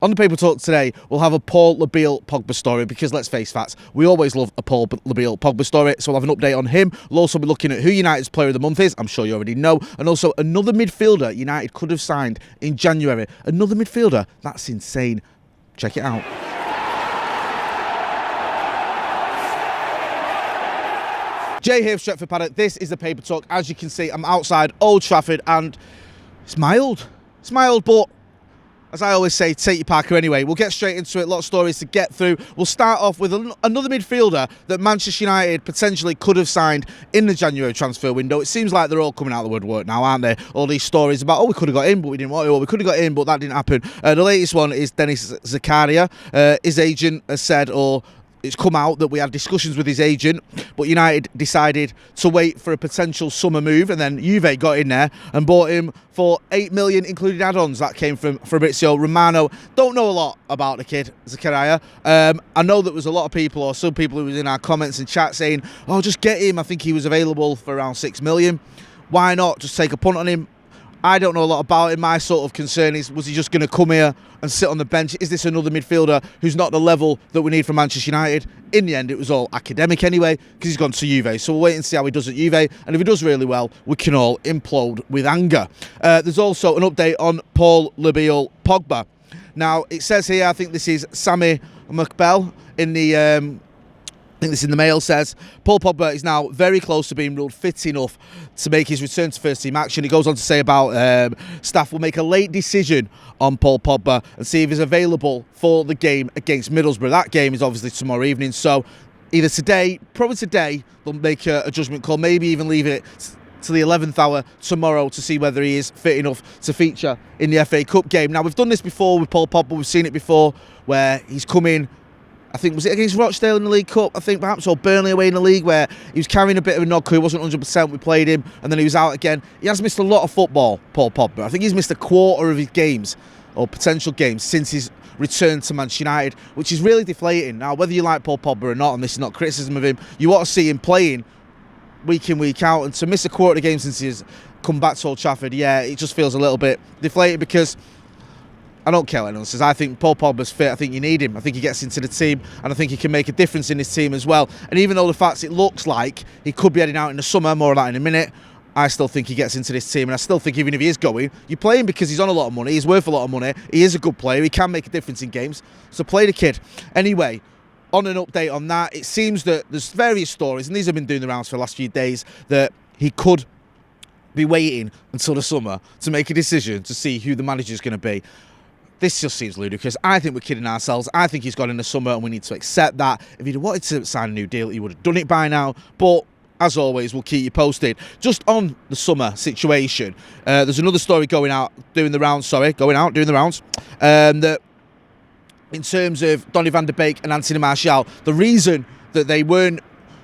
On the Paper Talk today, we'll have a Paul Pogba story because, let's face facts, we always love a Paul Pogba story, so we'll have an update on him. We'll also be looking at who United's Player of the Month is, I'm sure you already know, and also another midfielder United could have signed in January. Another midfielder, that's insane. Check it out. Jay here, Stretford, Paddock. This is the Paper Talk. As you can see, I'm outside Old Trafford and it's mild. It's mild, but as I always say, take your Parker anyway. We'll get straight into it. A lot of stories to get through. We'll start off with another midfielder that Manchester United potentially could have signed in the January transfer window. It seems like they're all coming out of the woodwork now, aren't they? All these stories about, we could have got in, but we didn't want to, or we could have got in, but that didn't happen. The latest one is Dennis Zakaria. His agent has said, it's come out that we had discussions with his agent, but United decided to wait for a potential summer move, and then Juve got in there and bought him for 8 million, including add-ons. That came from Fabrizio Romano. Don't know a lot about the kid, Zakaria. I know that there was a lot of people, or some people who was in our comments and chat saying, just get him. I think he was available for around 6 million. Why not just take a punt on him? I don't know a lot about him. My sort of concern is, was he just going to come here and sit on the bench? Is this another midfielder who's not the level that we need from Manchester United? In the end, it was all academic anyway, because he's gone to Juve. So we'll wait and see how he does at Juve. And if he does really well, we can all implode with anger. There's also an update on Paul Pogba. Now, it says here, I think this is Sammy McBell in the... I think this in the Mail says, Paul Pogba is now very close to being ruled fit enough to make his return to first team action. He goes on to say about staff will make a late decision on Paul Pogba and see if he's available for the game against Middlesbrough. That game is obviously tomorrow evening, so either today, probably today, they'll make a judgment call, maybe even leave it to the 11th hour tomorrow to see whether he is fit enough to feature in the FA Cup game. Now, we've done this before with Paul Pogba. We've seen it before where he's come in, I think, was it against Rochdale in the League Cup, I think, perhaps, or Burnley away in the league, where he was carrying a bit of a knock, he wasn't 100%, we played him, and then he was out again. He has missed a lot of football, Paul Pogba. I think he's missed a quarter of his games, or potential games, since his return to Manchester United, which is really deflating. Now, whether you like Paul Pogba or not, and this is not criticism of him, you want to see him playing week in, week out, and to miss a quarter of the game since he's come back to Old Trafford, yeah, it just feels a little bit deflated, because I don't care what anyone says. I think Paul Pogba's fit. I think you need him. I think he gets into the team, and I think he can make a difference in this team as well. And even though the fact it looks like he could be heading out in the summer, more of that in a minute, I still think he gets into this team, and I still think even if he is going, you play him because he's on a lot of money, he's worth a lot of money, he is a good player, he can make a difference in games, so play the kid. Anyway, on an update on that, it seems that there's various stories, and these have been doing the rounds for the last few days, that he could be waiting until the summer to make a decision to see who the manager is going to be. This just seems ludicrous. I think we're kidding ourselves. I think he's gone in the summer and we need to accept that. If he'd wanted to sign a new deal, he would have done it by now. But as always, we'll keep you posted. Just on the summer situation, there's another story doing the rounds, that in terms of Donny van der Beek and Anthony Martial, the reason that they weren't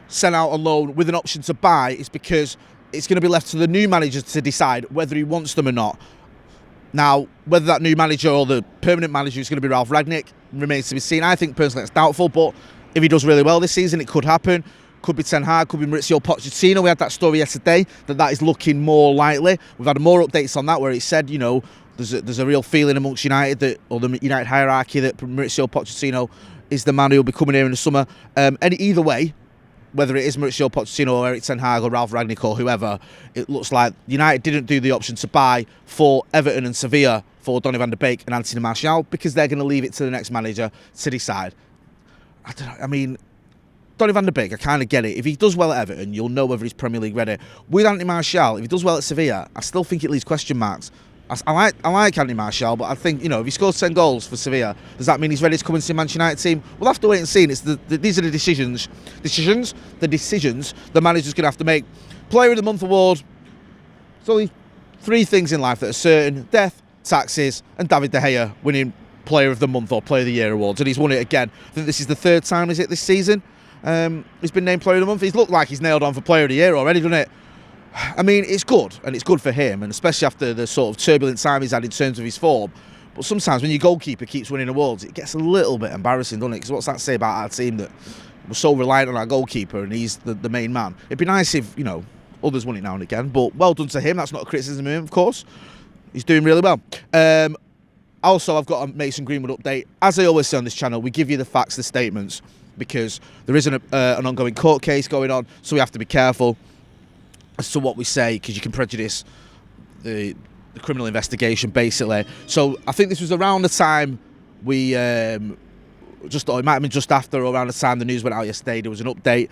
sent out on loan with an option to buy is because it's going to be left to the new manager to decide whether he wants them or not. Now, whether that new manager or the permanent manager is going to be Ralph Rangnick remains to be seen. I think personally it's doubtful, but if he does really well this season, it could happen. Could be Ten Hag, could be Maurizio Pochettino. We had that story yesterday that is looking more likely. We've had more updates on that where it said, there's a real feeling amongst United, or the United hierarchy, that Maurizio Pochettino is the man who will be coming here in the summer. And either way, whether it is Maurizio Pochettino or Erik Ten Hag or Ralph Rangnick or whoever, it looks like United didn't do the option to buy for Everton and Sevilla for Donny van der Beek and Anthony Martial because they're going to leave it to the next manager to decide. I don't know. I mean, Donny van der Beek, I kind of get it. If he does well at Everton, you'll know whether he's Premier League ready. With Anthony Martial, if he does well at Sevilla, I still think it leaves question marks. I like Anthony Martial, but I think, if he scores 10 goals for Sevilla, does that mean he's ready to come into the Manchester United team? We'll have to wait and see. These are the decisions the manager's going to have to make. Player of the Month award. There's only 3 things in life that are certain: death, taxes, and David De Gea winning Player of the Month or Player of the Year awards, and he's won it again. I think this is the 3rd time, is it, this season? He's been named Player of the Month. He's looked like he's nailed on for Player of the Year already, doesn't it? I mean, it's good, and it's good for him, and especially after the sort of turbulent time he's had in terms of his form. But sometimes when your goalkeeper keeps winning awards, it gets a little bit embarrassing, doesn't it? Because what's that say about our team, that we're so reliant on our goalkeeper and he's the main man? It'd be nice if, others won it now and again, but well done to him. That's not a criticism of him, of course. He's doing really well. Also, I've got a Mason Greenwood update. As I always say on this channel, we give you the facts, the statements, because there is an ongoing court case going on, so we have to be careful as to what we say, because you can prejudice the criminal investigation, basically. So I think this was around the time we it might have been just after or around the time the news went out yesterday. There was an update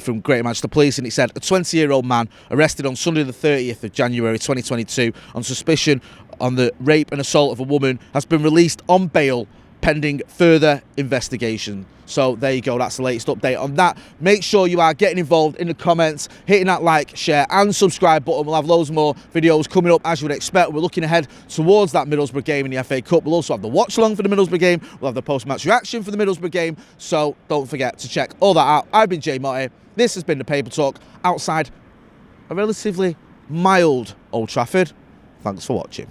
from Greater Manchester Police, and it said a 20-year-old man arrested on Sunday the 30th of January 2022 on suspicion on the rape and assault of a woman has been released on bail pending further investigation. So there you go, that's the latest update on that. Make sure you are getting involved in the comments, hitting that like, share and subscribe button. We'll have loads more videos coming up, as you would expect. We're looking ahead towards that Middlesbrough game in the FA Cup. We'll also have the watch along for the Middlesbrough game. We'll have the post-match reaction for the Middlesbrough game. So don't forget to check all that out. I've been Jay Motti. This has been the Paper Talk outside a relatively mild Old Trafford. Thanks for watching.